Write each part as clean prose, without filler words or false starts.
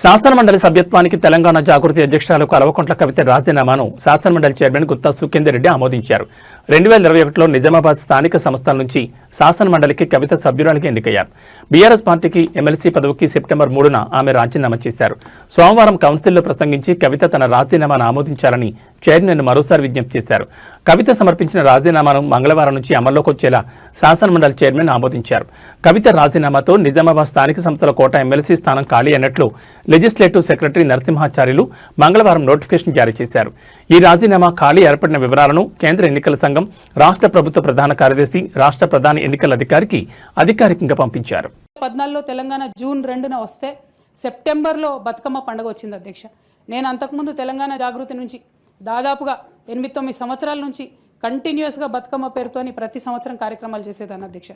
శాసనమండలి సభ్యత్వానికి తెలంగాణ జాగృతి అధ్యక్షురాలు కల్వకుంట్ల కవిత రాజీనామాను శాసనమండలి చైర్మన్ గుత్తా సుఖేందర్ రెడ్డి ఆమోదించారు. 2021లో నిజామాబాద్ స్థానిక సంస్థల నుంచి శాసనమండలికి కవిత సభ్యురాలిగా ఎన్నికయ్యారు. బీఆర్ఎస్ పార్టీకి ఎమ్మెల్సీ పదవికి సెప్టెంబర్ 3న ఆమె రాజీనామా చేశారు. సోమవారం కౌన్సిల్లో ప్రసంగించి కవిత తన రాజీనామాను ఆమోదించాలని చైర్మన్ మరోసారి విజ్ఞప్తి చేశారు. కవిత సమర్పించిన రాజీనామాను మంగళవారం నుంచి అమల్లోకి వచ్చేలా శాసనమండలి చైర్మన్ ఆమోదించారు. కవిత రాజీనామాతో నిజామాబాద్ స్థానిక సంస్థల కోట ఎమ్మెల్సీ స్థానం ఖాళీ అన్నట్లు లెజిస్లేటివ్ సెక్రటరీ నరసింహాచార్యులు మంగళవారం నోటిఫికేషన్ జారీ చేశారు. ఈ రాజీనామా ఖాళీ ఏర్పడిన వివరాలను కేంద్ర ఎన్నికల సంఘం, రాష్ట్ర ప్రభుత్వ ప్రధాన కార్యదర్శి, రాష్ట్ర ప్రధాన ఎన్నికల అధికారికి అధికారికంగా పంపించారు. 14లో తెలంగాణ జూన్ 2న వస్తే సెప్టెంబర్లో బతుకమ్మ పండుగ వచ్చింది అధ్యక్ష. నేను అంతకుముందు తెలంగాణ జాగృతి నుంచి దాదాపుగా 8-9 సంవత్సరాల నుంచి కంటిన్యూస్గా బతుకమ్మ పేరుతోని ప్రతి సంవత్సరం కార్యక్రమాలు చేసేదాన్ని అధ్యక్ష.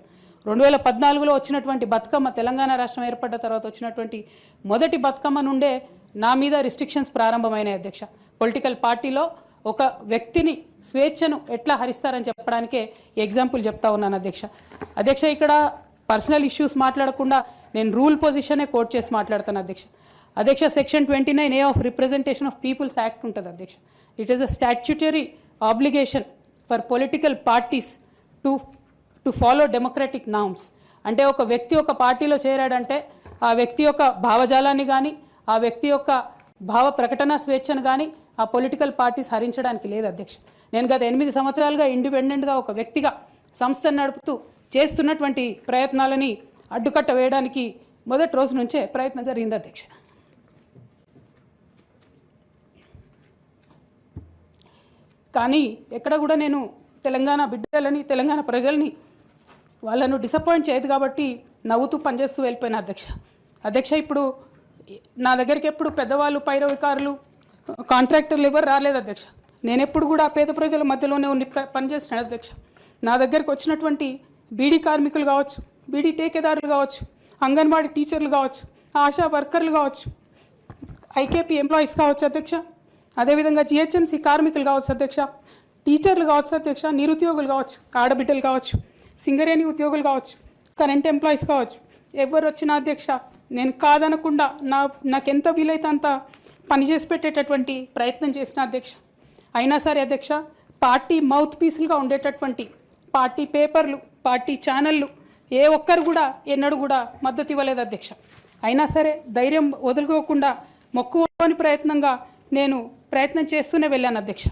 2014లో వచ్చినటువంటి బతుకమ్మ, తెలంగాణ రాష్ట్రం ఏర్పడ్డ తర్వాత వచ్చినటువంటి మొదటి బతుకమ్మ నుండే నా మీద రిస్ట్రిక్షన్స్ ప్రారంభమైనాయి అధ్యక్ష. పొలిటికల్ పార్టీలో ఒక వ్యక్తిని స్వేచ్ఛను ఎట్లా హరిస్తారని చెప్పడానికే ఎగ్జాంపుల్ చెప్తా ఉన్నాను అధ్యక్ష. ఇక్కడ పర్సనల్ ఇష్యూస్ మాట్లాడకుండా నేను రూల్ పొజిషనే కోట్ చేసి మాట్లాడతాను అధ్యక్ష. Section 29A of representation of people's act ఉంటుంది అధ్యక్ష. It is a statutory obligation for political parties to follow democratic norms. అంటే ఒక వ్యక్తి ఒక పార్టీలో చేరాడంటే ఆ వ్యక్తి యొక్క భావజాలాన్ని కానీ, ఆ వ్యక్తి యొక్క భావ ప్రకటన స్వేచ్ఛను కానీ ఆ పొలిటికల్ పార్టీస్ హరించడానికి లేదు అధ్యక్ష. నేను గత 8 సంవత్సరాలుగా ఇండిపెండెంట్గా ఒక వ్యక్తిగా సంస్థను నడుపుతూ చేస్తున్నటువంటి ప్రయత్నాలని అడ్డుకట్ట వేయడానికి మొదటి రోజు నుంచే ప్రయత్నం జరిగింది అధ్యక్ష. కానీ ఎక్కడ కూడా నేను తెలంగాణ బిడ్డలని, తెలంగాణ ప్రజల్ని వాళ్ళను డిసప్పాయింట్ చేయదు కాబట్టి నవ్వుతూ పనిచేస్తూ వెళ్ళిపోయిన అధ్యక్ష. ఇప్పుడు నా దగ్గరికి ఎప్పుడు పెద్దవాళ్ళు, పైరవికారులు, కాంట్రాక్టర్లు ఎవరు రాలేదు అధ్యక్ష. నేను ఎప్పుడు కూడా పేద ప్రజల మధ్యలోనే ఉండి పనిచేస్తున్నాను అధ్యక్ష. నా దగ్గరికి వచ్చినటువంటి బీడీ కార్మికులు కావచ్చు, బీడీ టేకేదారులు కావచ్చు, అంగన్వాడీ టీచర్లు కావచ్చు, ఆశా వర్కర్లు కావచ్చు, ఐకేపీ ఎంప్లాయీస్ కావచ్చు అధ్యక్ష, అదేవిధంగా జిహెచ్ఎంసీ కార్మికులు కావచ్చు అధ్యక్ష, టీచర్లు కావచ్చు అధ్యక్ష, నిరుద్యోగులు కావచ్చు, ఆడబిడ్డలు కావచ్చు, సింగరేణి ఉద్యోగులు కావచ్చు, కరెంట్ ఎంప్లాయీస్ కావచ్చు, ఎవరు వచ్చినా అధ్యక్ష నేను కాదనకుండా నాకెంత వీలైతే అంత పనిచేసి పెట్టేటటువంటి ప్రయత్నం చేసిన అధ్యక్ష. అయినా సరే అధ్యక్ష, పార్టీ మౌత్ పీసులుగా ఉండేటటువంటి పార్టీ పేపర్లు, పార్టీ ఛానళ్ళు ఏ ఒక్కరు కూడా ఎన్నడూ కూడా మద్దతు ఇవ్వలేదు అధ్యక్ష. అయినా సరే ధైర్యం వదులుకోకుండా మొక్కువని ప్రయత్నంగా నేను ప్రయత్నం చేస్తూనే వెళ్ళాను అధ్యక్ష.